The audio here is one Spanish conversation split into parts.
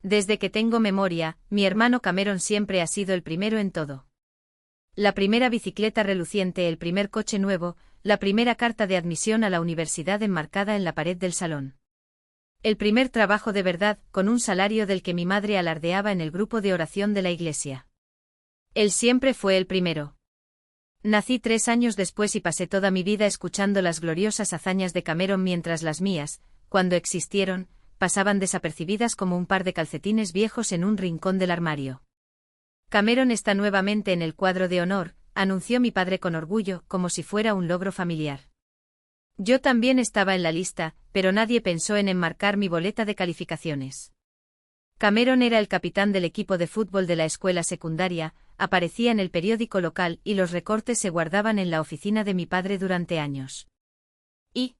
Desde que tengo memoria, mi hermano Cameron siempre ha sido el primero en todo. La primera bicicleta reluciente, el primer coche nuevo, la primera carta de admisión a la universidad enmarcada en la pared del salón. El primer trabajo de verdad, con un salario del que mi madre alardeaba en el grupo de oración de la iglesia. Él siempre fue el primero. Nací 3 años después y pasé toda mi vida escuchando las gloriosas hazañas de Cameron mientras las mías, cuando existieron, pasaban desapercibidas como un par de calcetines viejos en un rincón del armario. Cameron está nuevamente en el cuadro de honor, anunció mi padre con orgullo, como si fuera un logro familiar. Yo también estaba en la lista, pero nadie pensó en enmarcar mi boleta de calificaciones. Cameron era el capitán del equipo de fútbol de la escuela secundaria, aparecía en el periódico local y los recortes se guardaban en la oficina de mi padre durante años. Y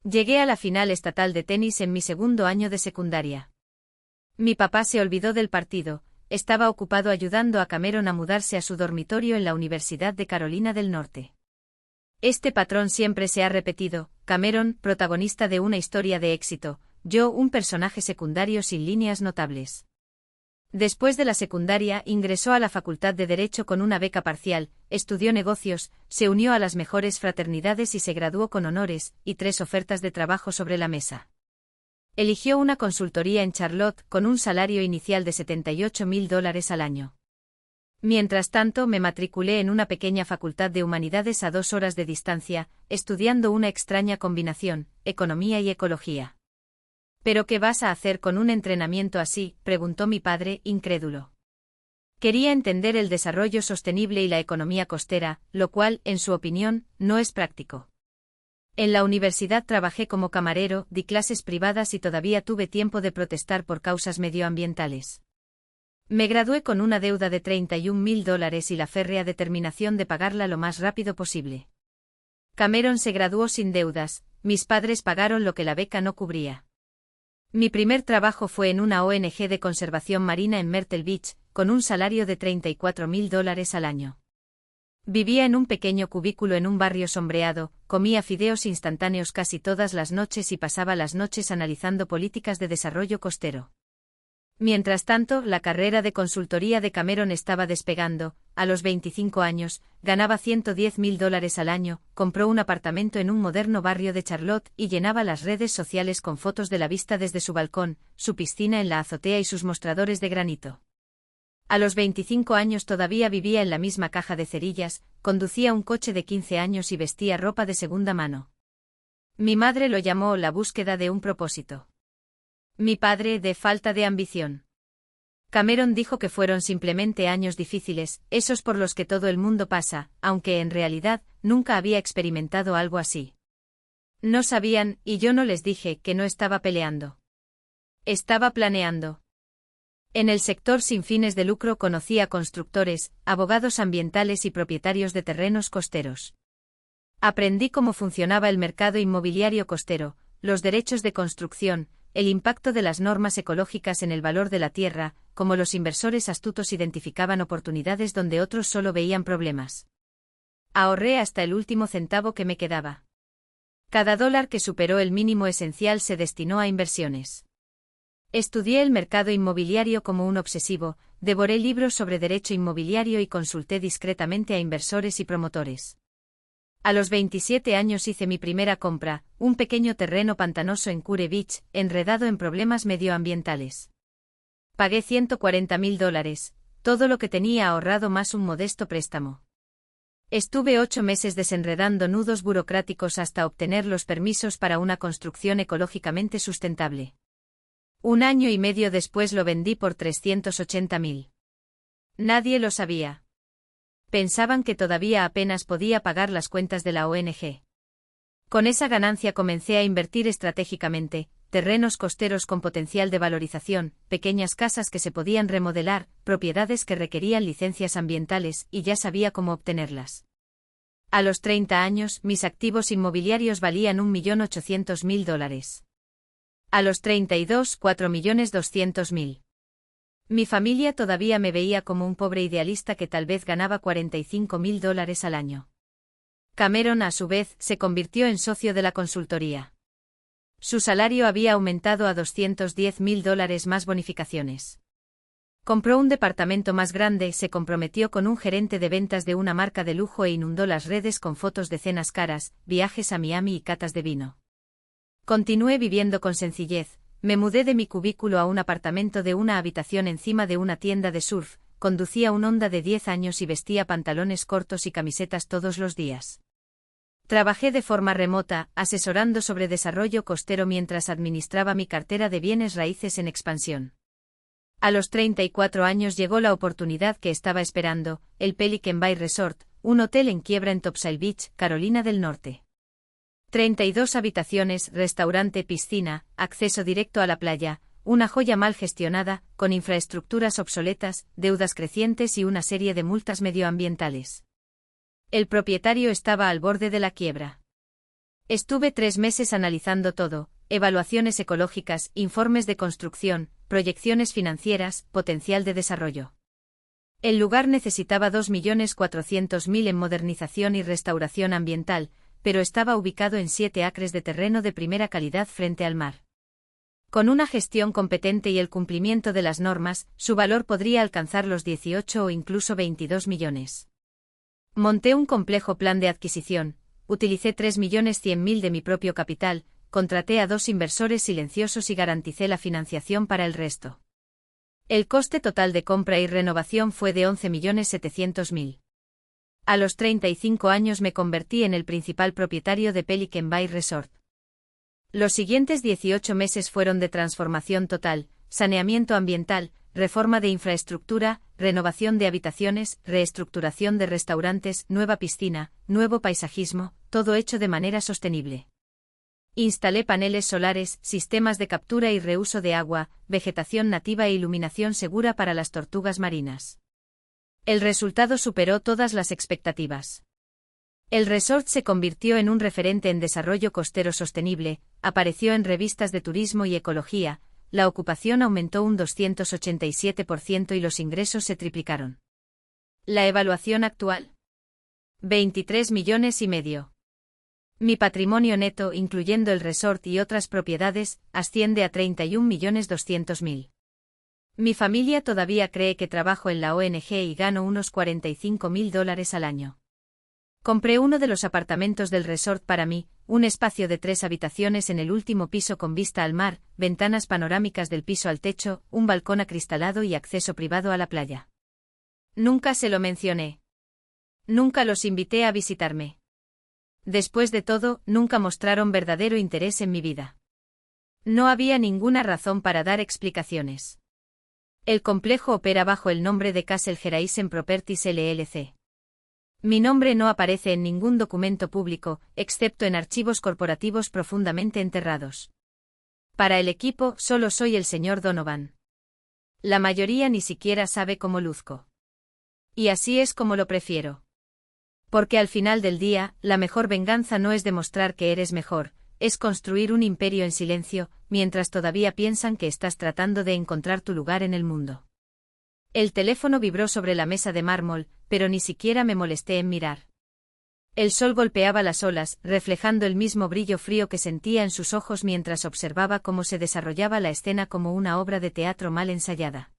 llegué a la final estatal de tenis en mi segundo año de secundaria. Mi papá se olvidó del partido, estaba ocupado ayudando a Cameron a mudarse a su dormitorio en la Universidad de Carolina del Norte. Este patrón siempre se ha repetido, Cameron, protagonista de una historia de éxito, yo un personaje secundario sin líneas notables. Después de la secundaria ingresó a la Facultad de Derecho con una beca parcial, estudió negocios, se unió a las mejores fraternidades y se graduó con honores, y 3 ofertas de trabajo sobre la mesa. Eligió una consultoría en Charlotte con un salario inicial de $78,000 al año. Mientras tanto me matriculé en una pequeña facultad de humanidades a 2 horas de distancia, estudiando una extraña combinación, economía y ecología. ¿Pero qué vas a hacer con un entrenamiento así?, preguntó mi padre, incrédulo. Quería entender el desarrollo sostenible y la economía costera, lo cual, en su opinión, no es práctico. En la universidad trabajé como camarero, di clases privadas y todavía tuve tiempo de protestar por causas medioambientales. Me gradué con una deuda de $31,000 y la férrea determinación de pagarla lo más rápido posible. Cameron se graduó sin deudas, mis padres pagaron lo que la beca no cubría. Mi primer trabajo fue en una ONG de conservación marina en Myrtle Beach, con un salario de $34,000 al año. Vivía en un pequeño cubículo en un barrio sombreado, comía fideos instantáneos casi todas las noches y pasaba las noches analizando políticas de desarrollo costero. Mientras tanto, la carrera de consultoría de Cameron estaba despegando. A los 25 años, ganaba $110,000 al año, compró un apartamento en un moderno barrio de Charlotte y llenaba las redes sociales con fotos de la vista desde su balcón, su piscina en la azotea y sus mostradores de granito. A los 25 años todavía vivía en la misma caja de cerillas, conducía un coche de 15 años y vestía ropa de segunda mano. Mi madre lo llamó la búsqueda de un propósito. Mi padre, de falta de ambición. Cameron dijo que fueron simplemente años difíciles, esos por los que todo el mundo pasa, aunque en realidad nunca había experimentado algo así. No sabían, y yo no les dije que no estaba peleando. Estaba planeando. En el sector sin fines de lucro conocí a constructores, abogados ambientales y propietarios de terrenos costeros. Aprendí cómo funcionaba el mercado inmobiliario costero, los derechos de construcción, el impacto de las normas ecológicas en el valor de la tierra, como los inversores astutos identificaban oportunidades donde otros solo veían problemas. Ahorré hasta el último centavo que me quedaba. Cada dólar que superó el mínimo esencial se destinó a inversiones. Estudié el mercado inmobiliario como un obsesivo, devoré libros sobre derecho inmobiliario y consulté discretamente a inversores y promotores. A los 27 años hice mi primera compra, un pequeño terreno pantanoso en Cure Beach, enredado en problemas medioambientales. Pagué $140,000, todo lo que tenía ahorrado más un modesto préstamo. Estuve 8 meses desenredando nudos burocráticos hasta obtener los permisos para una construcción ecológicamente sustentable. 1 año y medio después lo vendí por $380,000. Nadie lo sabía. Pensaban que todavía apenas podía pagar las cuentas de la ONG. Con esa ganancia comencé a invertir estratégicamente, terrenos costeros con potencial de valorización, pequeñas casas que se podían remodelar, propiedades que requerían licencias ambientales y ya sabía cómo obtenerlas. A los 30 años, mis activos inmobiliarios valían $1,800,000. A los 32, $4,200,000. Mi familia todavía me veía como un pobre idealista que tal vez ganaba $45,000 al año. Cameron, a su vez, se convirtió en socio de la consultoría. Su salario había aumentado a $210.000 más bonificaciones. Compró un departamento más grande, se comprometió con un gerente de ventas de una marca de lujo e inundó las redes con fotos de cenas caras, viajes a Miami y catas de vino. Continué viviendo con sencillez, me mudé de mi cubículo a un apartamento de una habitación encima de una tienda de surf, conducía un Honda de 10 años y vestía pantalones cortos y camisetas todos los días. Trabajé de forma remota, asesorando sobre desarrollo costero mientras administraba mi cartera de bienes raíces en expansión. A los 34 años llegó la oportunidad que estaba esperando, el Pelican Bay Resort, un hotel en quiebra en Topsail Beach, Carolina del Norte. 32 habitaciones, restaurante, piscina, acceso directo a la playa, una joya mal gestionada, con infraestructuras obsoletas, deudas crecientes y una serie de multas medioambientales. El propietario estaba al borde de la quiebra. Estuve 3 meses analizando todo, evaluaciones ecológicas, informes de construcción, proyecciones financieras, potencial de desarrollo. El lugar necesitaba 2.400.000 en modernización y restauración ambiental, pero estaba ubicado en 7 acres de terreno de primera calidad frente al mar. Con una gestión competente y el cumplimiento de las normas, su valor podría alcanzar los 18 o incluso 22 millones. Monté un complejo plan de adquisición, utilicé 3.100.000 de mi propio capital, contraté a 2 inversores silenciosos y garanticé la financiación para el resto. El coste total de compra y renovación fue de 11.700.000. A los 35 años me convertí en el principal propietario de Pelican Bay Resort. Los siguientes 18 meses fueron de transformación total, saneamiento ambiental, reforma de infraestructura, renovación de habitaciones, reestructuración de restaurantes, nueva piscina, nuevo paisajismo, todo hecho de manera sostenible. Instalé paneles solares, sistemas de captura y reuso de agua, vegetación nativa e iluminación segura para las tortugas marinas. El resultado superó todas las expectativas. El resort se convirtió en un referente en desarrollo costero sostenible, apareció en revistas de turismo y ecología, la ocupación aumentó un 287% y los ingresos se triplicaron. La evaluación actual: 23,5 millones. Mi patrimonio neto, incluyendo el resort y otras propiedades, asciende a 31.200.000. Mi familia todavía cree que trabajo en la ONG y gano unos $45.000 al año. Compré uno de los apartamentos del resort para mí, un espacio de 3 habitaciones en el último piso con vista al mar, ventanas panorámicas del piso al techo, un balcón acristalado y acceso privado a la playa. Nunca se lo mencioné. Nunca los invité a visitarme. Después de todo, nunca mostraron verdadero interés en mi vida. No había ninguna razón para dar explicaciones. El complejo opera bajo el nombre de Castle Horizon Properties LLC. Mi nombre no aparece en ningún documento público, excepto en archivos corporativos profundamente enterrados. Para el equipo, solo soy el señor Donovan. La mayoría ni siquiera sabe cómo luzco. Y así es como lo prefiero. Porque al final del día, la mejor venganza no es demostrar que eres mejor, es construir un imperio en silencio, mientras todavía piensan que estás tratando de encontrar tu lugar en el mundo. El teléfono vibró sobre la mesa de mármol, pero ni siquiera me molesté en mirar. El sol golpeaba las olas, reflejando el mismo brillo frío que sentía en sus ojos mientras observaba cómo se desarrollaba la escena como una obra de teatro mal ensayada.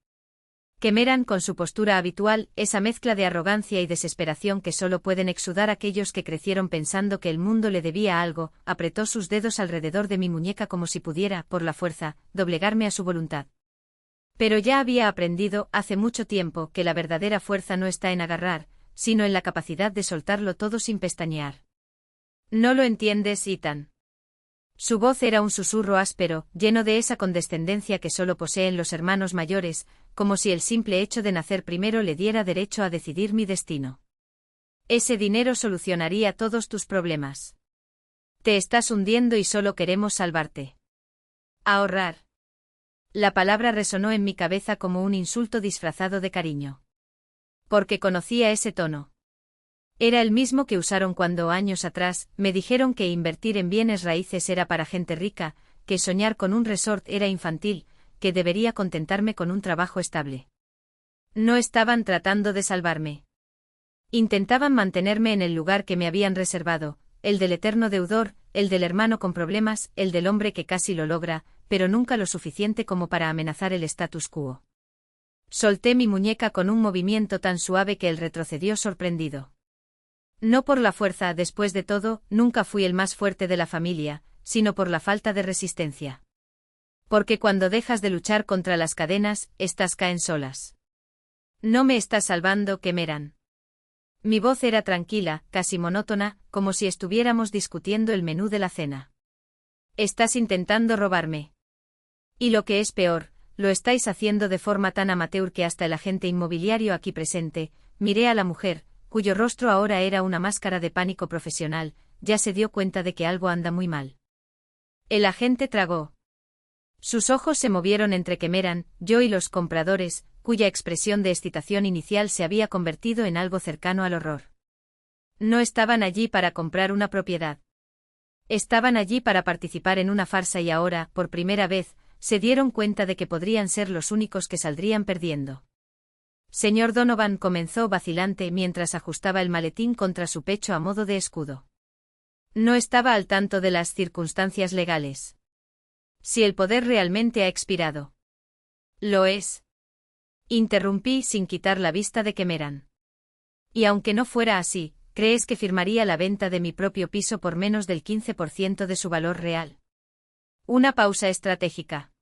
Cameron, con su postura habitual, esa mezcla de arrogancia y desesperación que solo pueden exudar aquellos que crecieron pensando que el mundo le debía algo, apretó sus dedos alrededor de mi muñeca como si pudiera, por la fuerza, doblegarme a su voluntad. Pero ya había aprendido, hace mucho tiempo, que la verdadera fuerza no está en agarrar, sino en la capacidad de soltarlo todo sin pestañear. ¿No lo entiendes, Ethan? Su voz era un susurro áspero, lleno de esa condescendencia que solo poseen los hermanos mayores, como si el simple hecho de nacer primero le diera derecho a decidir mi destino. Ese dinero solucionaría todos tus problemas. Te estás hundiendo y solo queremos salvarte. Ahorrar. La palabra resonó en mi cabeza como un insulto disfrazado de cariño. Porque conocía ese tono. Era el mismo que usaron cuando, años atrás, me dijeron que invertir en bienes raíces era para gente rica, que soñar con un resort era infantil, que debería contentarme con un trabajo estable. No estaban tratando de salvarme. Intentaban mantenerme en el lugar que me habían reservado, el del eterno deudor, el del hermano con problemas, el del hombre que casi lo logra, pero nunca lo suficiente como para amenazar el status quo. Solté mi muñeca con un movimiento tan suave que él retrocedió sorprendido. No por la fuerza, después de todo, nunca fui el más fuerte de la familia, sino por la falta de resistencia. Porque cuando dejas de luchar contra las cadenas, estas caen solas. No me estás salvando, Cameron. Mi voz era tranquila, casi monótona, como si estuviéramos discutiendo el menú de la cena. Estás intentando robarme. Y lo que es peor, lo estáis haciendo de forma tan amateur que hasta el agente inmobiliario aquí presente, miré a la mujer, cuyo rostro ahora era una máscara de pánico profesional, ya se dio cuenta de que algo anda muy mal. El agente tragó. Sus ojos se movieron entre Cameron, yo y los compradores, cuya expresión de excitación inicial se había convertido en algo cercano al horror. No estaban allí para comprar una propiedad. Estaban allí para participar en una farsa y ahora, por primera vez, se dieron cuenta de que podrían ser los únicos que saldrían perdiendo. Señor Donovan, comenzó vacilante mientras ajustaba el maletín contra su pecho a modo de escudo. No estaba al tanto de las circunstancias legales. Si el poder realmente ha expirado. Lo es. Interrumpí sin quitar la vista de Cameron. Y aunque no fuera así, ¿crees que firmaría la venta de mi propio piso por menos del 15% de su valor real? Una pausa estratégica.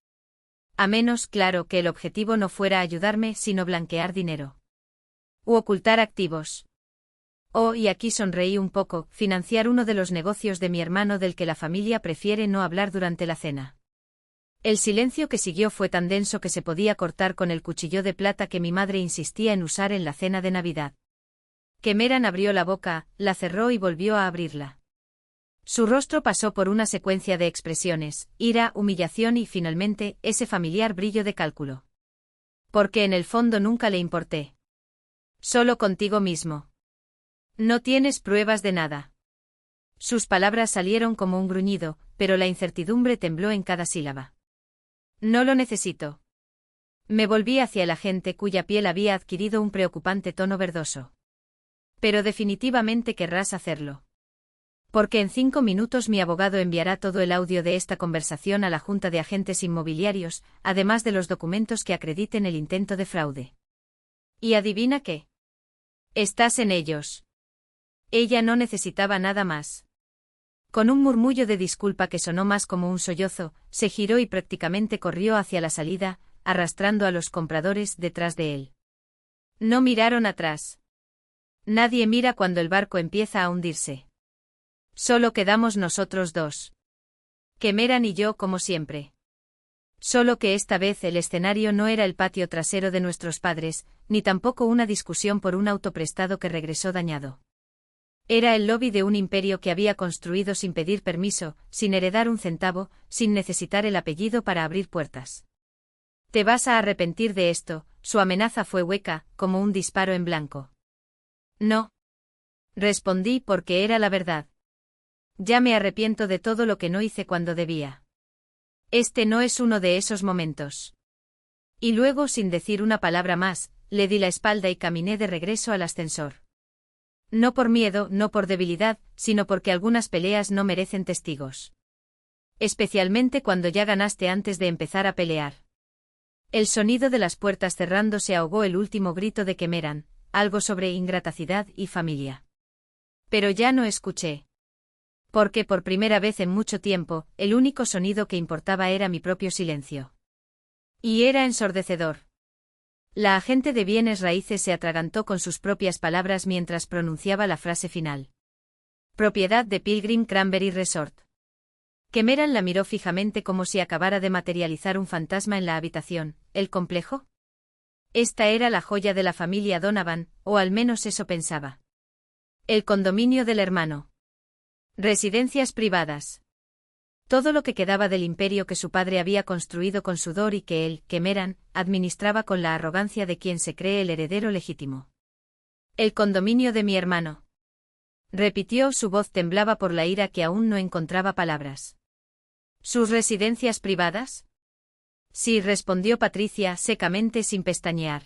A menos, claro, que el objetivo no fuera ayudarme, sino blanquear dinero. U ocultar activos. Oh, y aquí sonreí un poco, financiar uno de los negocios de mi hermano del que la familia prefiere no hablar durante la cena. El silencio que siguió fue tan denso que se podía cortar con el cuchillo de plata que mi madre insistía en usar en la cena de Navidad. Cameron abrió la boca, la cerró y volvió a abrirla. Su rostro pasó por una secuencia de expresiones, ira, humillación y, finalmente, ese familiar brillo de cálculo. Porque en el fondo nunca le importé. Solo contigo mismo. No tienes pruebas de nada. Sus palabras salieron como un gruñido, pero la incertidumbre tembló en cada sílaba. No lo necesito. Me volví hacia el agente cuya piel había adquirido un preocupante tono verdoso. Pero definitivamente querrás hacerlo. Porque en 5 minutos mi abogado enviará todo el audio de esta conversación a la Junta de Agentes Inmobiliarios, además de los documentos que acrediten el intento de fraude. ¿Y adivina qué? Estás en ellos. Ella no necesitaba nada más. Con un murmullo de disculpa que sonó más como un sollozo, se giró y prácticamente corrió hacia la salida, arrastrando a los compradores detrás de él. No miraron atrás. Nadie mira cuando el barco empieza a hundirse. Solo quedamos nosotros dos. Cameron y yo como siempre. Solo que esta vez el escenario no era el patio trasero de nuestros padres, ni tampoco una discusión por un auto prestado que regresó dañado. Era el lobby de un imperio que había construido sin pedir permiso, sin heredar un centavo, sin necesitar el apellido para abrir puertas. Te vas a arrepentir de esto, su amenaza fue hueca, como un disparo en blanco. No. Respondí porque era la verdad. Ya me arrepiento de todo lo que no hice cuando debía. Este no es uno de esos momentos. Y luego, sin decir una palabra más, le di la espalda y caminé de regreso al ascensor. No por miedo, no por debilidad, sino porque algunas peleas no merecen testigos. Especialmente cuando ya ganaste antes de empezar a pelear. El sonido de las puertas cerrándose ahogó el último grito de Cameron, algo sobre ingratitud y familia. Pero ya no escuché. Porque por primera vez en mucho tiempo, el único sonido que importaba era mi propio silencio. Y era ensordecedor. La agente de bienes raíces se atragantó con sus propias palabras mientras pronunciaba la frase final. Propiedad de Pilgrim Cranberry Resort. Cameron la miró fijamente como si acabara de materializar un fantasma en la habitación. ¿El complejo? Esta era la joya de la familia Donovan, o al menos eso pensaba. El condominio del hermano. Residencias privadas. Todo lo que quedaba del imperio que su padre había construido con sudor y que él, Cameron, administraba con la arrogancia de quien se cree el heredero legítimo. El condominio de mi hermano. Repitió, su voz temblaba por la ira que aún no encontraba palabras. ¿Sus residencias privadas? Sí, respondió Patricia secamente sin pestañear.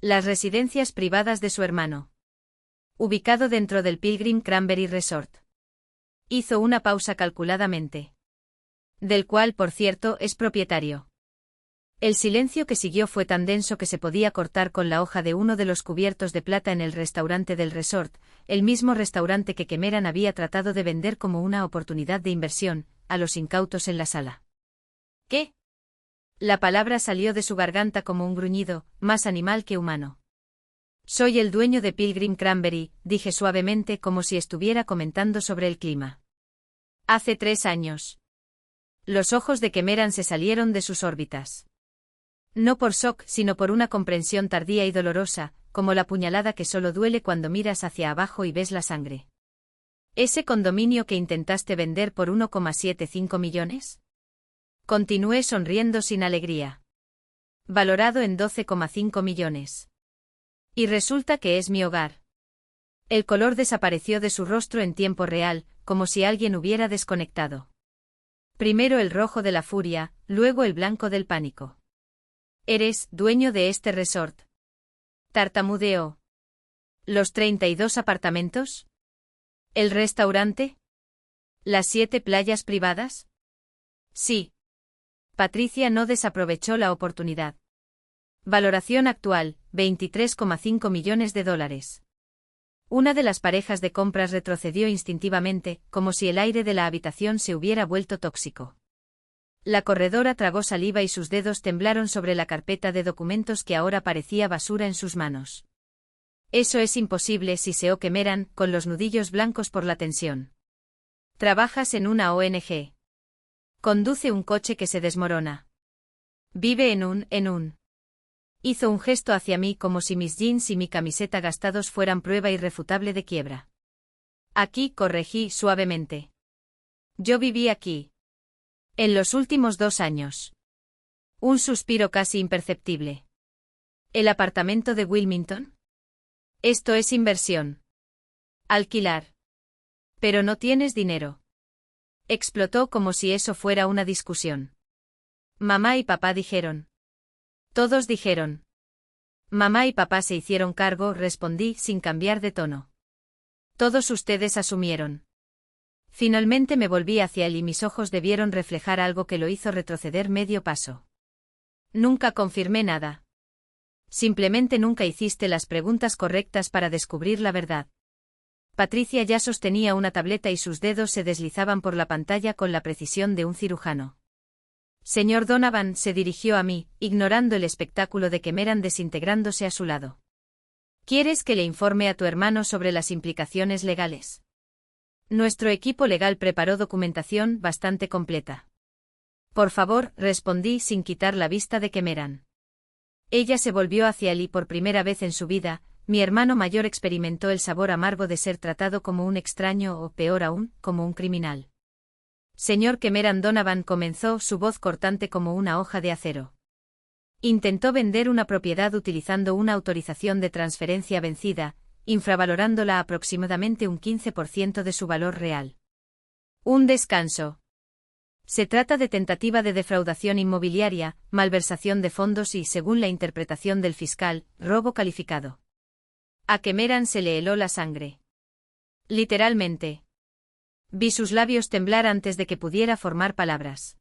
Las residencias privadas de su hermano. Ubicado dentro del Pilgrim Cranberry Resort. Hizo una pausa calculadamente. Del cual, por cierto, es propietario. El silencio que siguió fue tan denso que se podía cortar con la hoja de uno de los cubiertos de plata en el restaurante del resort, el mismo restaurante que Cameron había tratado de vender como una oportunidad de inversión, a los incautos en la sala. ¿Qué? La palabra salió de su garganta como un gruñido, más animal que humano. Soy el dueño de Pilgrim Cranberry, dije suavemente como si estuviera comentando sobre el clima. Hace 3 años. Los ojos de Cameron se salieron de sus órbitas. No por shock, sino por una comprensión tardía y dolorosa, como la puñalada que solo duele cuando miras hacia abajo y ves la sangre. ¿Ese condominio que intentaste vender por 1,75 millones? Continué sonriendo sin alegría. Valorado en 12,5 millones. Y resulta que es mi hogar. El color desapareció de su rostro en tiempo real, como si alguien hubiera desconectado. Primero el rojo de la furia, luego el blanco del pánico. ¿Eres dueño de este resort? Tartamudeó. ¿Los 32 apartamentos? ¿El restaurante? ¿Las 7 playas privadas? Sí. Patricia no desaprovechó la oportunidad. Valoración actual, 23,5 millones de dólares. Una de las parejas de compras retrocedió instintivamente, como si el aire de la habitación se hubiera vuelto tóxico. La corredora tragó saliva y sus dedos temblaron sobre la carpeta de documentos que ahora parecía basura en sus manos. Eso es imposible, siseó Cameron, con los nudillos blancos por la tensión. Trabajas en una ONG. Conduce un coche que se desmorona. Vive en un. Hizo un gesto hacia mí como si mis jeans y mi camiseta gastados fueran prueba irrefutable de quiebra. Aquí, corregí suavemente. Yo viví aquí. En los últimos 2 años. Un suspiro casi imperceptible. ¿El apartamento de Wilmington? Esto es inversión. Alquilar. Pero no tienes dinero. Explotó como si eso fuera una discusión. Mamá y papá dijeron. Todos dijeron. Mamá y papá se hicieron cargo, respondí sin cambiar de tono. Todos ustedes asumieron. Finalmente me volví hacia él y mis ojos debieron reflejar algo que lo hizo retroceder medio paso. Nunca confirmé nada. Simplemente nunca hiciste las preguntas correctas para descubrir la verdad. Patricia ya sostenía una tableta y sus dedos se deslizaban por la pantalla con la precisión de un cirujano. Señor Donovan se dirigió a mí, ignorando el espectáculo de Cameron desintegrándose a su lado. ¿Quieres que le informe a tu hermano sobre las implicaciones legales? Nuestro equipo legal preparó documentación bastante completa. Por favor, respondí sin quitar la vista de Cameron. Ella se volvió hacia él y por primera vez en su vida, mi hermano mayor experimentó el sabor amargo de ser tratado como un extraño o, peor aún, como un criminal. Señor Cameron Donovan comenzó, su voz cortante como una hoja de acero. Intentó vender una propiedad utilizando una autorización de transferencia vencida, infravalorándola aproximadamente un 15% de su valor real. Un descanso. Se trata de tentativa de defraudación inmobiliaria, malversación de fondos y, según la interpretación del fiscal, robo calificado. A Cameron se le heló la sangre. Literalmente. Vi sus labios temblar antes de que pudiera formar palabras.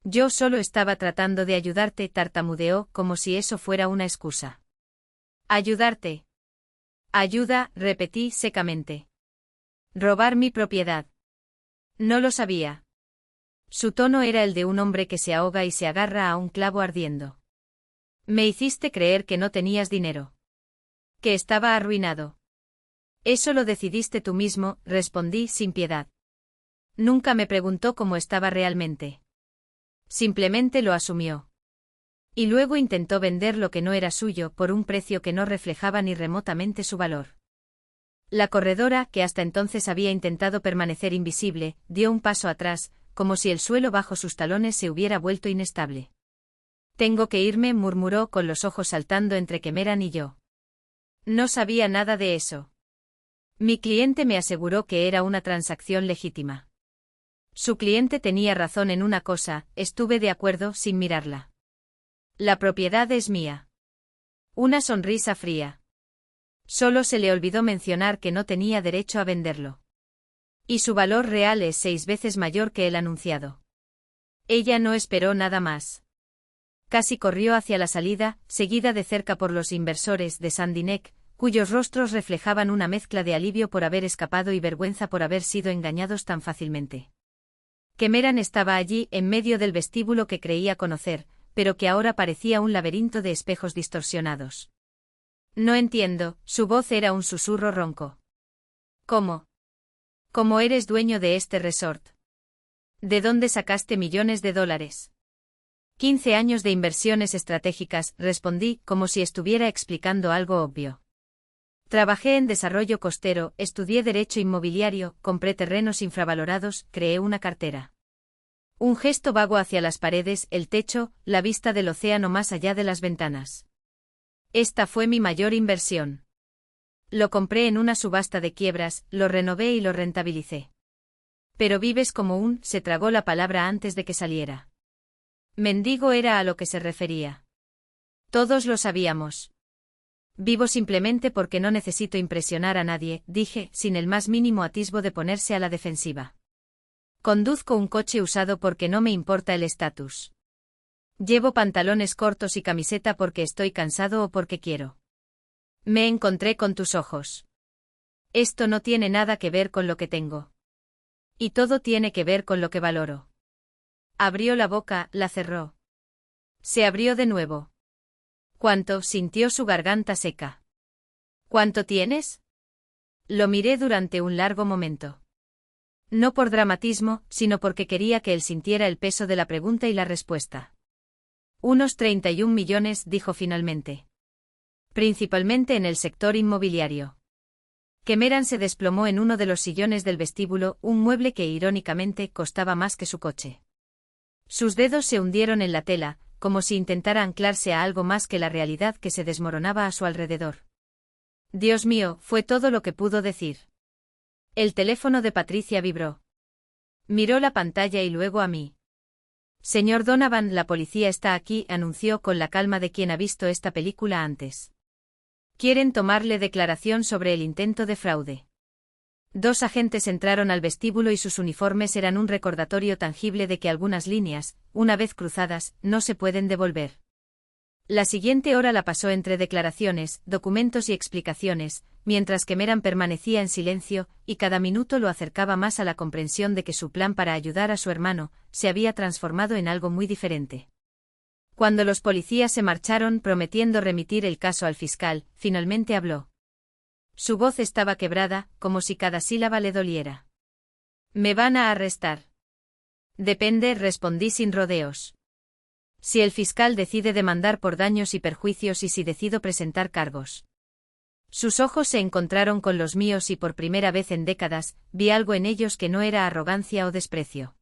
Yo solo estaba tratando de ayudarte, tartamudeó, como si eso fuera una excusa. ¿Ayudarte? Ayuda, repetí secamente. Robar mi propiedad. No lo sabía. Su tono era el de un hombre que se ahoga y se agarra a un clavo ardiendo. Me hiciste creer que no tenías dinero. Que estaba arruinado. Eso lo decidiste tú mismo, respondí sin piedad. Nunca me preguntó cómo estaba realmente. Simplemente lo asumió. Y luego intentó vender lo que no era suyo por un precio que no reflejaba ni remotamente su valor. La corredora, que hasta entonces había intentado permanecer invisible, dio un paso atrás, como si el suelo bajo sus talones se hubiera vuelto inestable. Tengo que irme, murmuró con los ojos saltando entre Cameron y yo. No sabía nada de eso. Mi cliente me aseguró que era una transacción legítima. Su cliente tenía razón en una cosa, estuve de acuerdo sin mirarla. La propiedad es mía. Una sonrisa fría. Solo se le olvidó mencionar que no tenía derecho a venderlo. Y su valor real es 6 veces mayor que el anunciado. Ella no esperó nada más. Casi corrió hacia la salida, seguida de cerca por los inversores de Sandy Neck, cuyos rostros reflejaban una mezcla de alivio por haber escapado y vergüenza por haber sido engañados tan fácilmente. Cameron estaba allí en medio del vestíbulo que creía conocer, pero que ahora parecía un laberinto de espejos distorsionados. No entiendo, su voz era un susurro ronco. ¿Cómo? ¿Cómo eres dueño de este resort? ¿De dónde sacaste millones de dólares? 15 años de inversiones estratégicas, respondí, como si estuviera explicando algo obvio. Trabajé en desarrollo costero, estudié derecho inmobiliario, compré terrenos infravalorados, creé una cartera. Un gesto vago hacia las paredes, el techo, la vista del océano más allá de las ventanas. Esta fue mi mayor inversión. Lo compré en una subasta de quiebras, lo renové y lo rentabilicé. Pero vives como se tragó la palabra antes de que saliera. Mendigo era a lo que se refería. Todos lo sabíamos. Vivo simplemente porque no necesito impresionar a nadie, dije, sin el más mínimo atisbo de ponerse a la defensiva. Conduzco un coche usado porque no me importa el estatus. Llevo pantalones cortos y camiseta porque estoy cansado o porque quiero. Me encontré con tus ojos. Esto no tiene nada que ver con lo que tengo. Y todo tiene que ver con lo que valoro. Abrió la boca, la cerró. Se abrió de nuevo. ¿Cuánto? Sintió su garganta seca. ¿Cuánto tienes? Lo miré durante un largo momento. No por dramatismo, sino porque quería que él sintiera el peso de la pregunta y la respuesta. Unos 31 millones, dijo finalmente. Principalmente en el sector inmobiliario. Cameron se desplomó en uno de los sillones del vestíbulo, un mueble que irónicamente costaba más que su coche. Sus dedos se hundieron en la tela, como si intentara anclarse a algo más que la realidad que se desmoronaba a su alrededor. Dios mío, fue todo lo que pudo decir. El teléfono de Patricia vibró. Miró la pantalla y luego a mí. Señor Donovan, la policía está aquí, anunció con la calma de quien ha visto esta película antes. Quieren tomarle declaración sobre el intento de fraude. 2 agentes entraron al vestíbulo y sus uniformes eran un recordatorio tangible de que algunas líneas, una vez cruzadas, no se pueden devolver. La siguiente hora la pasó entre declaraciones, documentos y explicaciones, mientras que Cameron permanecía en silencio, y cada minuto lo acercaba más a la comprensión de que su plan para ayudar a su hermano se había transformado en algo muy diferente. Cuando los policías se marcharon prometiendo remitir el caso al fiscal, finalmente habló. Su voz estaba quebrada, como si cada sílaba le doliera. «Me van a arrestar». «Depende», respondí sin rodeos. «Si el fiscal decide demandar por daños y perjuicios y si decido presentar cargos». Sus ojos se encontraron con los míos y por primera vez en décadas, vi algo en ellos que no era arrogancia o desprecio.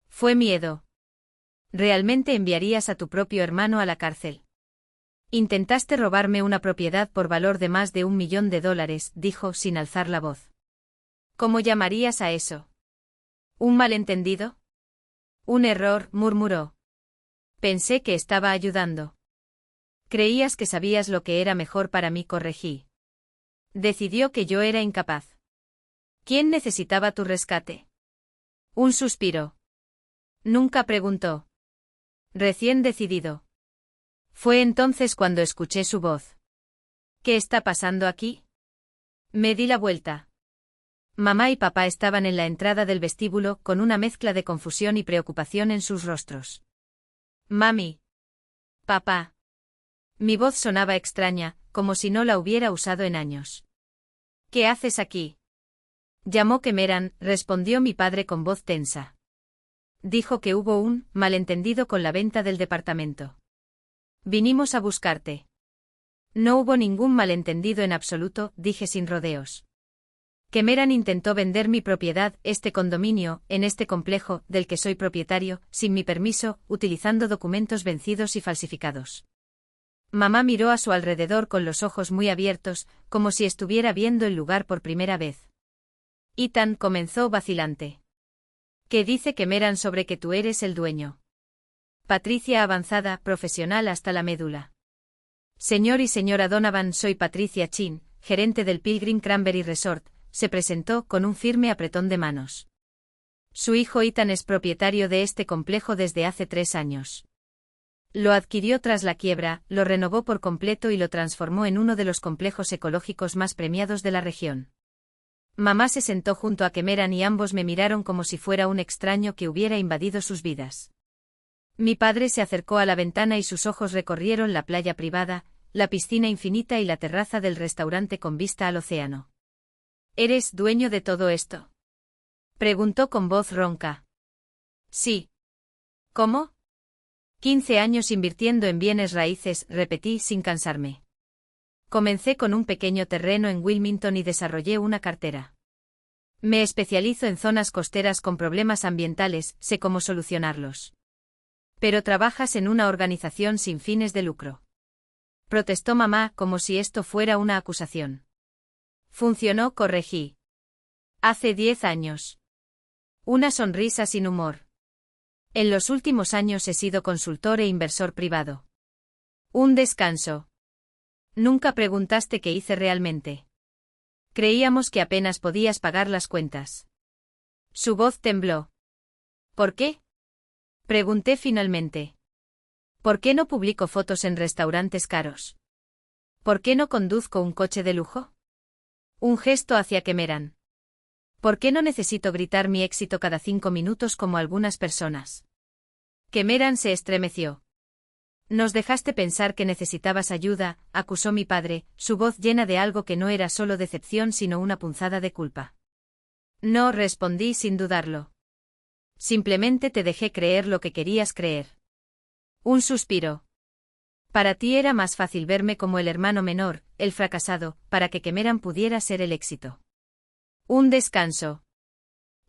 Fue miedo. ¿Realmente enviarías a tu propio hermano a la cárcel? Intentaste robarme una propiedad por valor de más de $1 millón, dijo sin alzar la voz. ¿Cómo llamarías a eso? ¿Un malentendido? Un error, murmuró. Pensé que estaba ayudando. Creías que sabías lo que era mejor para mí, corregí. Decidió que yo era incapaz. ¿Quién necesitaba tu rescate? Un suspiro. Nunca preguntó. Recién decidido. Fue entonces cuando escuché su voz. ¿Qué está pasando aquí? Me di la vuelta. Mamá y papá estaban en la entrada del vestíbulo con una mezcla de confusión y preocupación en sus rostros. Mami. Papá. Mi voz sonaba extraña, como si no la hubiera usado en años. ¿Qué haces aquí? Llamó Cameron, respondió mi padre con voz tensa. Dijo que hubo un malentendido con la venta del departamento. Vinimos a buscarte. No hubo ningún malentendido en absoluto, dije sin rodeos. Cameron intentó vender mi propiedad, este condominio, en este complejo, del que soy propietario, sin mi permiso, utilizando documentos vencidos y falsificados. Mamá miró a su alrededor con los ojos muy abiertos, como si estuviera viendo el lugar por primera vez. Ethan comenzó vacilante. ¿Qué dice Cameron sobre que tú eres el dueño? Patricia avanzada, profesional hasta la médula. Señor y señora Donovan, soy Patricia Chin, gerente del Pilgrim Cranberry Resort, se presentó con un firme apretón de manos. Su hijo Ethan es propietario de este complejo desde hace 3 años. Lo adquirió tras la quiebra, lo renovó por completo y lo transformó en uno de los complejos ecológicos más premiados de la región. Mamá se sentó junto a Cameron y ambos me miraron como si fuera un extraño que hubiera invadido sus vidas. Mi padre se acercó a la ventana y sus ojos recorrieron la playa privada, la piscina infinita y la terraza del restaurante con vista al océano. ¿Eres dueño de todo esto?, preguntó con voz ronca. Sí. ¿Cómo? 15 años invirtiendo en bienes raíces, repetí sin cansarme. Comencé con un pequeño terreno en Wilmington y desarrollé una cartera. Me especializo en zonas costeras con problemas ambientales, sé cómo solucionarlos. Pero trabajas en una organización sin fines de lucro. Protestó mamá como si esto fuera una acusación. Funcionó, corregí. Hace 10 años. Una sonrisa sin humor. En los últimos años he sido consultor e inversor privado. Un descanso. Nunca preguntaste qué hice realmente. Creíamos que apenas podías pagar las cuentas. Su voz tembló. ¿Por qué?, pregunté finalmente. ¿Por qué no publico fotos en restaurantes caros? ¿Por qué no conduzco un coche de lujo? Un gesto hacia Cameron. ¿Por qué no necesito gritar mi éxito cada 5 minutos como algunas personas? Cameron se estremeció. Nos dejaste pensar que necesitabas ayuda, acusó mi padre, su voz llena de algo que no era solo decepción sino una punzada de culpa. No, respondí sin dudarlo. Simplemente te dejé creer lo que querías creer. Un suspiro. Para ti era más fácil verme como el hermano menor, el fracasado, para que Cameron pudiera ser el éxito. Un descanso.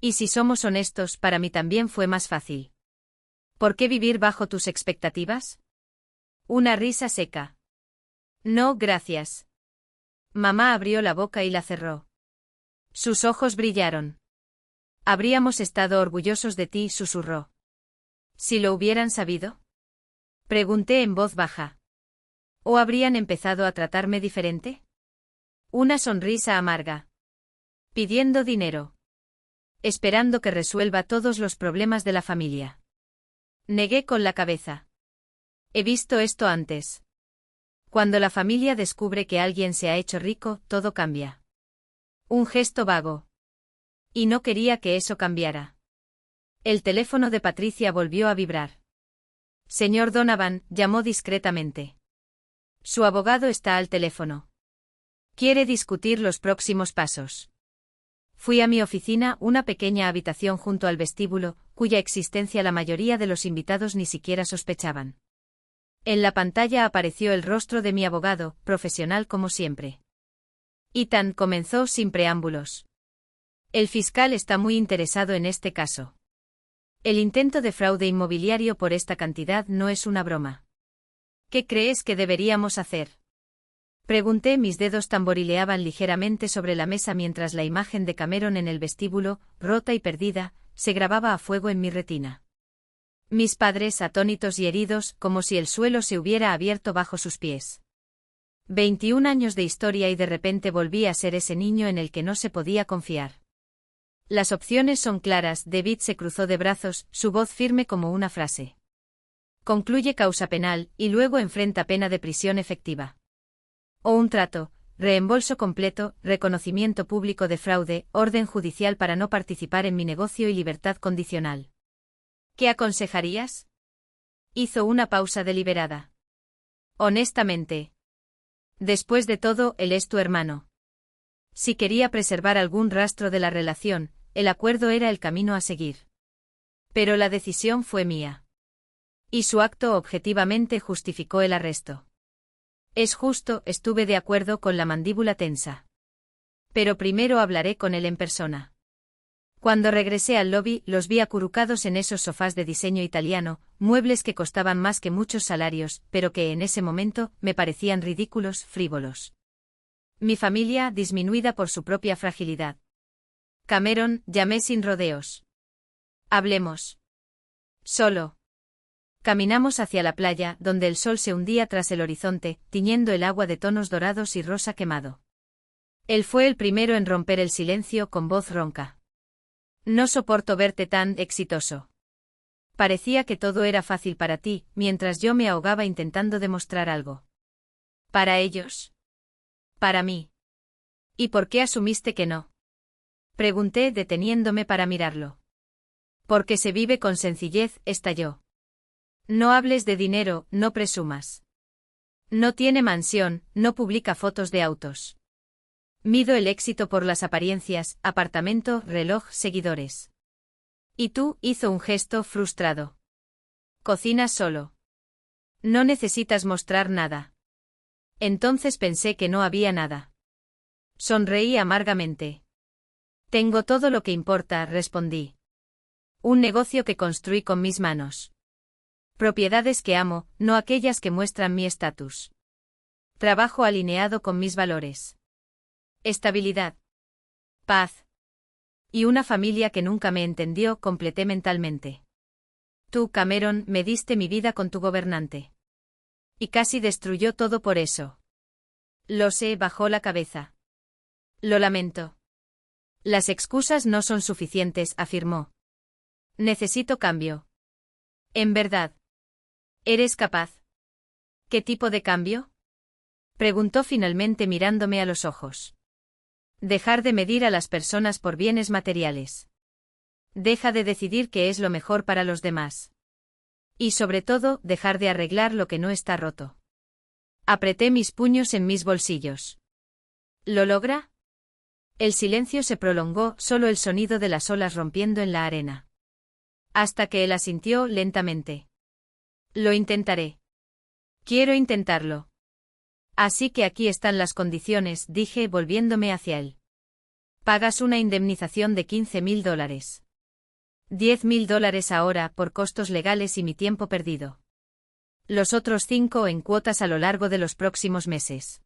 Y si somos honestos, para mí también fue más fácil. ¿Por qué vivir bajo tus expectativas? Una risa seca. No, gracias. Mamá abrió la boca y la cerró. Sus ojos brillaron. Habríamos estado orgullosos de ti, susurró. ¿Si lo hubieran sabido?, pregunté en voz baja. ¿O habrían empezado a tratarme diferente? Una sonrisa amarga. Pidiendo dinero. Esperando que resuelva todos los problemas de la familia. Negué con la cabeza. He visto esto antes. Cuando la familia descubre que alguien se ha hecho rico, todo cambia. Un gesto vago. Y no quería que eso cambiara. El teléfono de Patricia volvió a vibrar. Señor Donovan, llamó discretamente. Su abogado está al teléfono. Quiere discutir los próximos pasos. Fui a mi oficina, una pequeña habitación junto al vestíbulo, cuya existencia la mayoría de los invitados ni siquiera sospechaban. En la pantalla apareció el rostro de mi abogado, profesional como siempre. Ethan, comenzó sin preámbulos. El fiscal está muy interesado en este caso. El intento de fraude inmobiliario por esta cantidad no es una broma. ¿Qué crees que deberíamos hacer?, pregunté. Mis dedos tamborileaban ligeramente sobre la mesa mientras la imagen de Cameron en el vestíbulo, rota y perdida, se grababa a fuego en mi retina. Mis padres atónitos y heridos, como si el suelo se hubiera abierto bajo sus pies. 21 años de historia y de repente volví a ser ese niño en el que no se podía confiar. Las opciones son claras. David se cruzó de brazos, su voz firme como una frase. Concluye causa penal, y luego enfrenta pena de prisión efectiva. O un trato, reembolso completo, reconocimiento público de fraude, orden judicial para no participar en mi negocio y libertad condicional. ¿Qué aconsejarías?, hizo una pausa deliberada. Honestamente. Después de todo, él es tu hermano. Si quería preservar algún rastro de la relación, el acuerdo era el camino a seguir. Pero la decisión fue mía. Y su acto objetivamente justificó el arresto. Es justo, estuve de acuerdo con la mandíbula tensa. Pero primero hablaré con él en persona. Cuando regresé al lobby, los vi acurrucados en esos sofás de diseño italiano, muebles que costaban más que muchos salarios, pero que en ese momento me parecían ridículos, frívolos. Mi familia, disminuida por su propia fragilidad. Cameron, llamé sin rodeos. Hablemos. Solo. Caminamos hacia la playa, donde el sol se hundía tras el horizonte, tiñendo el agua de tonos dorados y rosa quemado. Él fue el primero en romper el silencio con voz ronca. No soporto verte tan exitoso. Parecía que todo era fácil para ti, mientras yo me ahogaba intentando demostrar algo. ¿Para ellos? ¿Para mí? ¿Y por qué asumiste que no? Pregunté deteniéndome para mirarlo. Porque se vive con sencillez, estalló. No hables de dinero, no presumas. No tiene mansión, no publica fotos de autos. Mido el éxito por las apariencias, apartamento, reloj, seguidores. ¿Y tú? Hizo un gesto frustrado. Cocinas solo. No necesitas mostrar nada. Entonces pensé que no había nada. Sonreí amargamente. Tengo todo lo que importa, respondí. Un negocio que construí con mis manos. Propiedades que amo, no aquellas que muestran mi estatus. Trabajo alineado con mis valores. Estabilidad. Paz. Y una familia que nunca me entendió, completé mentalmente. Tú, Cameron, me diste mi vida con tu gobernante. Y casi destruyó todo por eso. Lo sé, bajó la cabeza. Lo lamento. Las excusas no son suficientes, afirmó. Necesito cambio. En verdad. ¿Eres capaz? ¿Qué tipo de cambio? Preguntó finalmente mirándome a los ojos. Dejar de medir a las personas por bienes materiales. Deja de decidir qué es lo mejor para los demás. Y sobre todo, dejar de arreglar lo que no está roto. Apreté mis puños en mis bolsillos. ¿Lo logra? El silencio se prolongó, solo el sonido de las olas rompiendo en la arena. Hasta que él asintió lentamente. Lo intentaré. Quiero intentarlo. Así que aquí están las condiciones, dije volviéndome hacia él. Pagas una indemnización de $15.000. $10.000 ahora por costos legales y mi tiempo perdido. Los otros 5 en cuotas a lo largo de los próximos meses.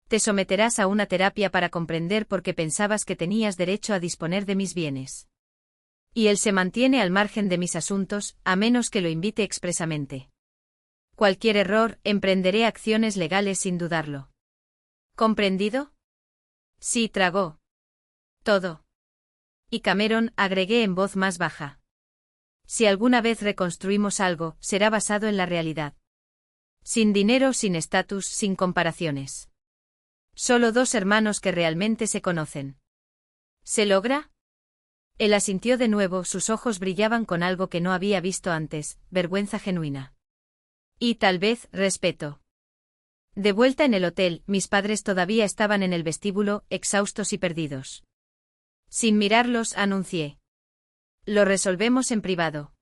Te someterás a una terapia para comprender por qué pensabas que tenías derecho a disponer de mis bienes. Y él se mantiene al margen de mis asuntos, a menos que lo invite expresamente. Cualquier error, emprenderé acciones legales sin dudarlo. ¿Comprendido? Sí, tragó. Todo. Y Cameron, agregué en voz más baja. Si alguna vez reconstruimos algo, será basado en la realidad. Sin dinero, sin estatus, sin comparaciones. Solo dos hermanos que realmente se conocen. ¿Se logra? Él asintió de nuevo, sus ojos brillaban con algo que no había visto antes, vergüenza genuina. Y tal vez, respeto. De vuelta en el hotel, mis padres todavía estaban en el vestíbulo, exhaustos y perdidos. Sin mirarlos, anuncié. Lo resolvemos en privado.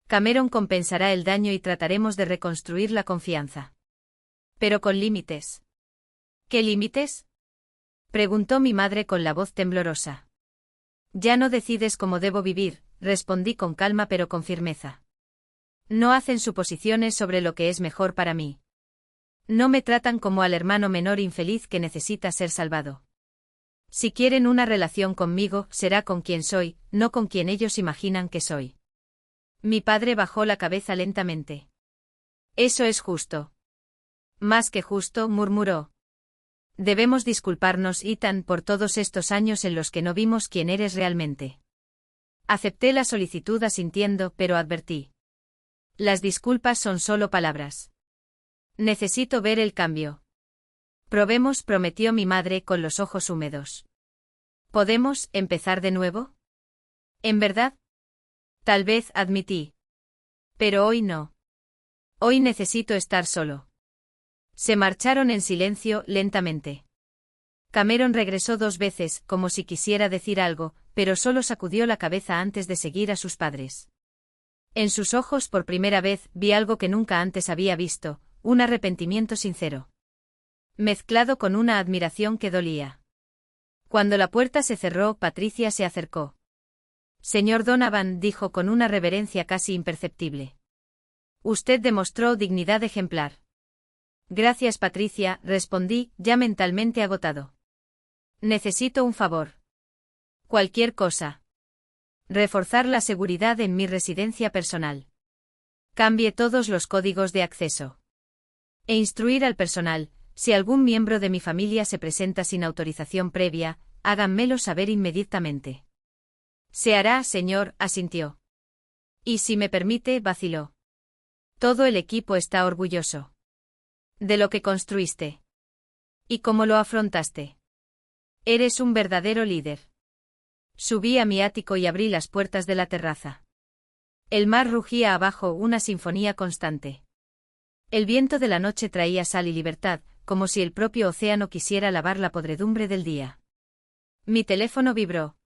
Cameron compensará el daño y trataremos de reconstruir la confianza. Pero con límites. ¿Qué límites? Preguntó mi madre con la voz temblorosa. Ya no decides cómo debo vivir, respondí con calma pero con firmeza. No hacen suposiciones sobre lo que es mejor para mí. No me tratan como al hermano menor infeliz que necesita ser salvado. Si quieren una relación conmigo, será con quien soy, no con quien ellos imaginan que soy. Mi padre bajó la cabeza lentamente. Eso es justo. Más que justo, murmuró. Debemos disculparnos, Ethan, por todos estos años en los que no vimos quién eres realmente. Acepté la solicitud asintiendo, pero advertí. Las disculpas son solo palabras. Necesito ver el cambio. Probemos, prometió mi madre con los ojos húmedos. ¿Podemos empezar de nuevo? ¿En verdad? Tal vez, admití. Pero hoy no. Hoy necesito estar solo. Se marcharon en silencio, lentamente. Cameron regresó 2 veces, como si quisiera decir algo, pero solo sacudió la cabeza antes de seguir a sus padres. En sus ojos por primera vez vi algo que nunca antes había visto, un arrepentimiento sincero. Mezclado con una admiración que dolía. Cuando la puerta se cerró, Patricia se acercó. Señor Donovan, dijo con una reverencia casi imperceptible. Usted demostró dignidad ejemplar. Gracias, Patricia, respondí, ya mentalmente agotado. Necesito un favor. Cualquier cosa. Reforzar la seguridad en mi residencia personal. Cambie todos los códigos de acceso. E instruir al personal, Si algún miembro de mi familia se presenta sin autorización previa, háganmelo saber inmediatamente. Se hará, señor, asintió. Y si me permite, vaciló. Todo el equipo está orgulloso. De lo que construiste. ¿Y cómo lo afrontaste? Eres un verdadero líder. Subí a mi ático y abrí las puertas de la terraza. El mar rugía abajo, una sinfonía constante. El viento de la noche traía sal y libertad, como si el propio océano quisiera lavar la podredumbre del día. Mi teléfono vibró.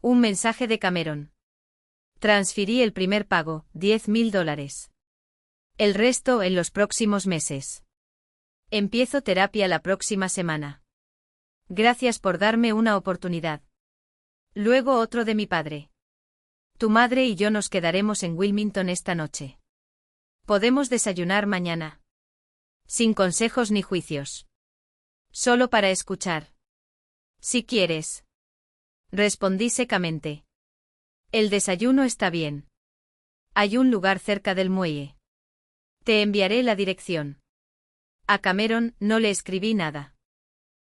Un mensaje de Cameron. Transferí el primer pago, $10,000. El resto en los próximos meses. Empiezo terapia la próxima semana. Gracias por darme una oportunidad. Luego otro de mi padre. Tu madre y yo nos quedaremos en Wilmington esta noche. Podemos desayunar mañana. Sin consejos ni juicios. Solo para escuchar. Si quieres. Respondí secamente. El desayuno está bien. Hay un lugar cerca del muelle. Te enviaré la dirección. A Cameron no le escribí nada.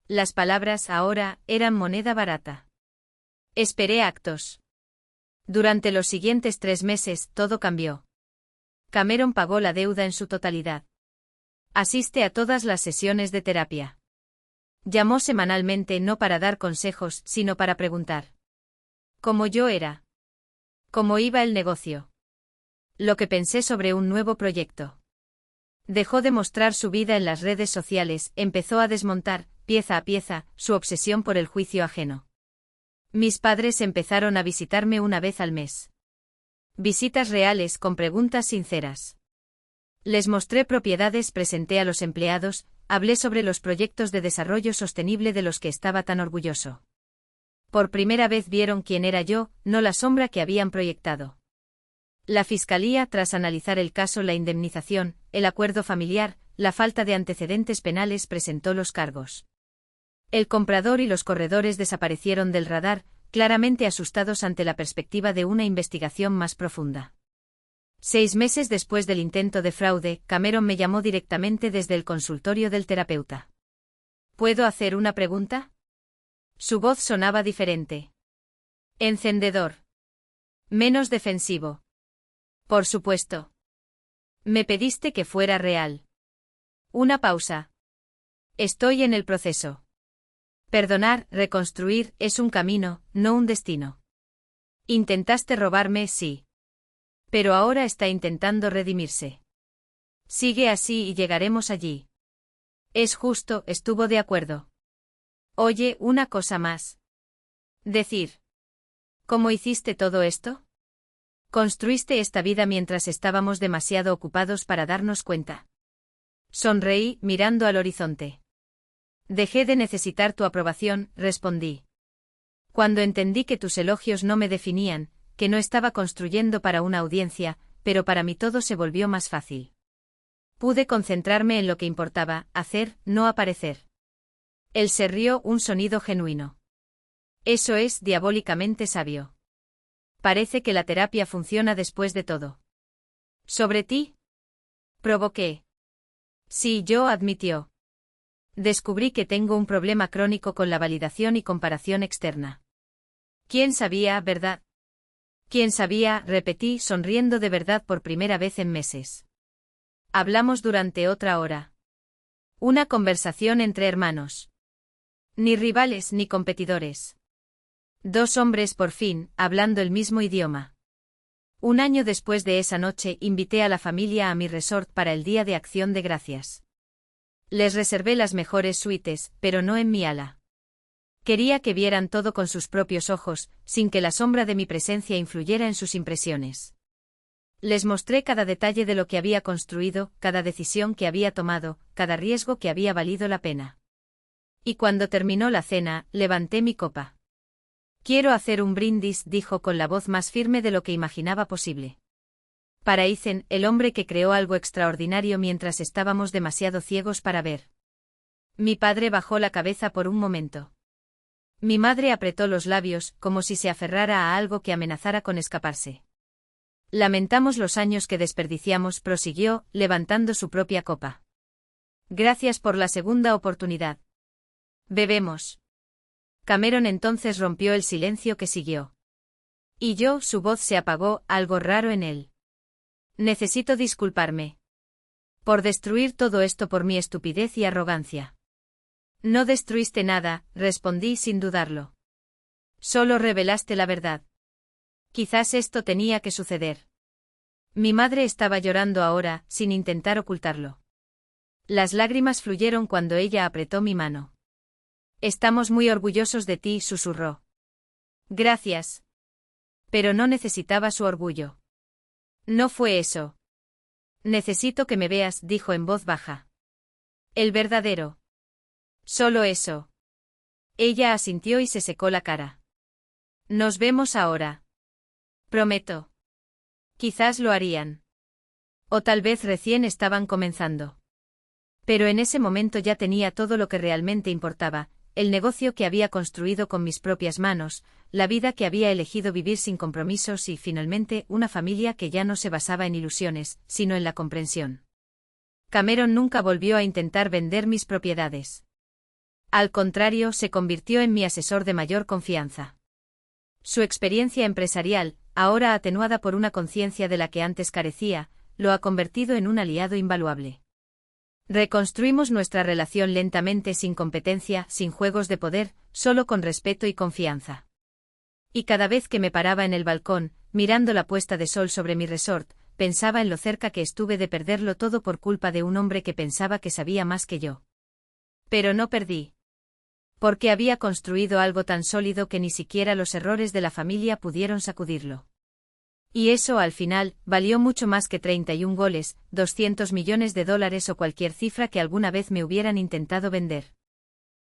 Las palabras ahora eran moneda barata. Esperé actos. Durante los siguientes 3 meses todo cambió. Cameron pagó la deuda en su totalidad. Asiste a todas las sesiones de terapia. Llamó semanalmente no para dar consejos, sino para preguntar. ¿Cómo yo era? ¿Cómo iba el negocio? Lo que pensé sobre un nuevo proyecto. Dejó de mostrar su vida en las redes sociales, empezó a desmontar, pieza a pieza, su obsesión por el juicio ajeno. Mis padres empezaron a visitarme una vez al mes. Visitas reales con preguntas sinceras. Les mostré propiedades, presenté a los empleados, hablé sobre los proyectos de desarrollo sostenible de los que estaba tan orgulloso. Por primera vez vieron quién era yo, no la sombra que habían proyectado. La fiscalía, tras analizar el caso, la indemnización, el acuerdo familiar, la falta de antecedentes penales, presentó los cargos. El comprador y los corredores desaparecieron del radar, claramente asustados ante la perspectiva de una investigación más profunda. 6 meses después del intento de fraude, Cameron me llamó directamente desde el consultorio del terapeuta. ¿Puedo hacer una pregunta? Su voz sonaba diferente. Encendedor. Menos defensivo. Por supuesto. Me pediste que fuera real. Una pausa. Estoy en el proceso. Perdonar, reconstruir, es un camino, no un destino. Intentaste robarme, sí. Pero ahora está intentando redimirse. Sigue así y llegaremos allí. Es justo, estuvo de acuerdo. Oye, una cosa más. Decir. ¿Cómo hiciste todo esto? Construiste esta vida mientras estábamos demasiado ocupados para darnos cuenta. Sonreí, mirando al horizonte. Dejé de necesitar tu aprobación, respondí. Cuando entendí que tus elogios no me definían, que no estaba construyendo para una audiencia, pero para mí todo se volvió más fácil. Pude concentrarme en lo que importaba, hacer, no aparecer. Él se rió, un sonido genuino. Eso es diabólicamente sabio. Parece que la terapia funciona después de todo. ¿Sobre ti? Provoqué. Sí, yo, admitió. Descubrí que tengo un problema crónico con la validación y comparación externa. ¿Quién sabía, verdad? ¿Quién sabía?, repetí, sonriendo de verdad por primera vez en meses. Hablamos durante otra hora. Una conversación entre hermanos. Ni rivales ni competidores. 2 hombres por fin, hablando el mismo idioma. 1 año después de esa noche, invité a la familia a mi resort para el Día de Acción de Gracias. Les reservé las mejores suites, pero no en mi ala. Quería que vieran todo con sus propios ojos, sin que la sombra de mi presencia influyera en sus impresiones. Les mostré cada detalle de lo que había construido, cada decisión que había tomado, cada riesgo que había valido la pena. Y cuando terminó la cena, levanté mi copa. Quiero hacer un brindis, dijo con la voz más firme de lo que imaginaba posible. Para Ethan, el hombre que creó algo extraordinario mientras estábamos demasiado ciegos para ver. Mi padre bajó la cabeza por un momento. Mi madre apretó los labios, como si se aferrara a algo que amenazara con escaparse. Lamentamos los años que desperdiciamos, prosiguió, levantando su propia copa. Gracias por la segunda oportunidad. Bebemos. Cameron entonces rompió el silencio que siguió. Y yo, su voz se apagó, algo raro en él. Necesito disculparme. Por destruir todo esto por mi estupidez y arrogancia. No destruiste nada, respondí sin dudarlo. Solo revelaste la verdad. Quizás esto tenía que suceder. Mi madre estaba llorando ahora, sin intentar ocultarlo. Las lágrimas fluyeron cuando ella apretó mi mano. Estamos muy orgullosos de ti, susurró. Gracias. Pero no necesitaba su orgullo. No fue eso. Necesito que me veas, dijo en voz baja. El verdadero. Solo eso. Ella asintió y se secó la cara. Nos vemos ahora. Prometo. Quizás lo harían. O tal vez recién estaban comenzando. Pero en ese momento ya tenía todo lo que realmente importaba, el negocio que había construido con mis propias manos, la vida que había elegido vivir sin compromisos y, finalmente, una familia que ya no se basaba en ilusiones, sino en la comprensión. Cameron nunca volvió a intentar vender mis propiedades. Al contrario, se convirtió en mi asesor de mayor confianza. Su experiencia empresarial, ahora atenuada por una conciencia de la que antes carecía, lo ha convertido en un aliado invaluable. Reconstruimos nuestra relación lentamente, sin competencia, sin juegos de poder, solo con respeto y confianza. Y cada vez que me paraba en el balcón, mirando la puesta de sol sobre mi resort, pensaba en lo cerca que estuve de perderlo todo por culpa de un hombre que pensaba que sabía más que yo. Pero no perdí. Porque había construido algo tan sólido que ni siquiera los errores de la familia pudieron sacudirlo. Y eso, al final, valió mucho más que 31 goles, $200 millones o cualquier cifra que alguna vez me hubieran intentado vender.